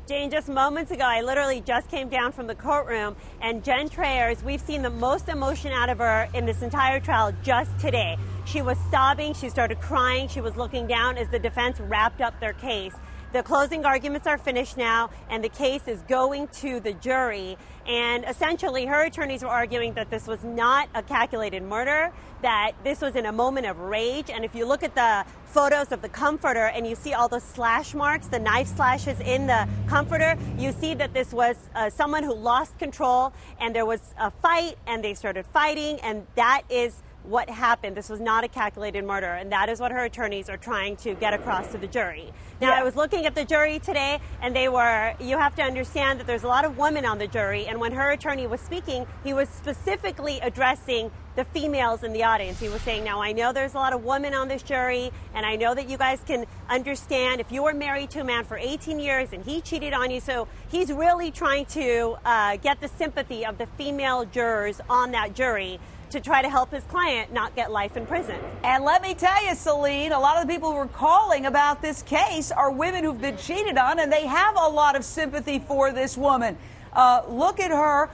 Jane, just moments ago, I literally just came down from the courtroom, and Jen Trayers, we've seen the most emotion out of her in this entire trial just today. She was sobbing, she started crying, she was looking down as the defense wrapped up their case. The closing arguments are finished now, and the case is going to the jury. And essentially, her attorneys were arguing that this was not a calculated murder, that this was in a moment of rage. And if you look at the photos of the comforter and you see all the slash marks, the knife slashes in the comforter, you see that this was someone who lost control, and there was a fight, and they started fighting, and that is what happened. This was not a calculated murder, and that is what her attorneys are trying to get across to the jury. Now, I was looking at the jury today, and you have to understand that there's a lot of women on the jury, and when her attorney was speaking, he was specifically addressing the females in the audience. He was saying, now, I know there's a lot of women on this jury, and I know that you guys can understand if you were married to a man for 18 years and he cheated on you. So he's really trying to get the sympathy of the female jurors on that jury to try to help his client not get life in prison. And let me tell you, Celine, a lot of the people who are calling about this case are women who've been cheated on, and they have a lot of sympathy for this woman. Look at her.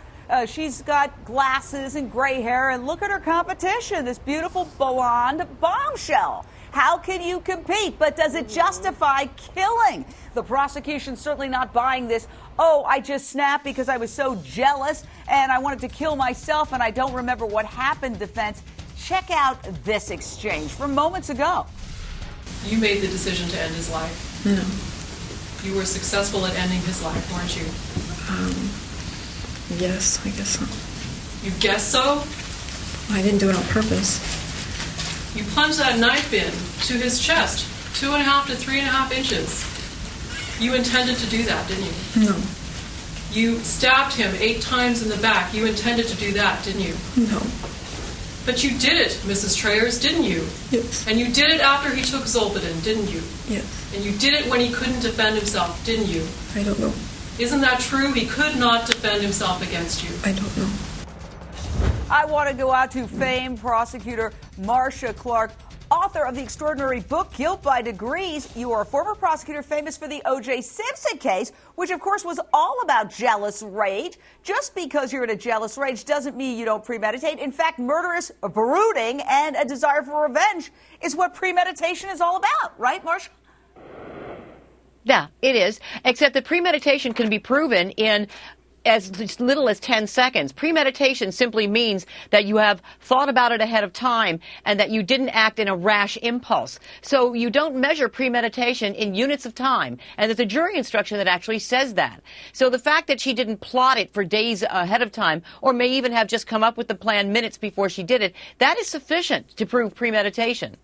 She's got glasses and gray hair, and look at her competition, this beautiful blonde bombshell. How can you compete? But does it justify killing? The prosecution's certainly not buying this, oh, I just snapped because I was so jealous and I wanted to kill myself and I don't remember what happened defense. Check out this exchange from moments ago. You made the decision to end his life. No. You were successful at ending his life, weren't you? Yes, I guess so. You guess so? I didn't do it on purpose. You plunged that knife in to his chest, 2.5 to 3.5 inches. You intended to do that, didn't you? No. You stabbed him 8 times in the back. You intended to do that, didn't you? No. But you did it, Mrs. Trayers, didn't you? Yes. And you did it after he took Zolpidem, didn't you? Yes. And you did it when he couldn't defend himself, didn't you? I don't know. Isn't that true? He could not defend himself against you. I don't know. I want to go out to famed prosecutor Marcia Clark, author of the extraordinary book, Guilt by Degrees. You are a former prosecutor famous for the O.J. Simpson case, which, of course, was all about jealous rage. Just because you're in a jealous rage doesn't mean you don't premeditate. In fact, murderous brooding and a desire for revenge is what premeditation is all about. Right, Marcia? Yeah, it is, except that premeditation can be proven in as little as 10 seconds. Premeditation simply means that you have thought about it ahead of time and that you didn't act in a rash impulse. So you don't measure premeditation in units of time. And there's a jury instruction that actually says that. So the fact that she didn't plot it for days ahead of time, or may even have just come up with the plan minutes before she did it, that is sufficient to prove premeditation.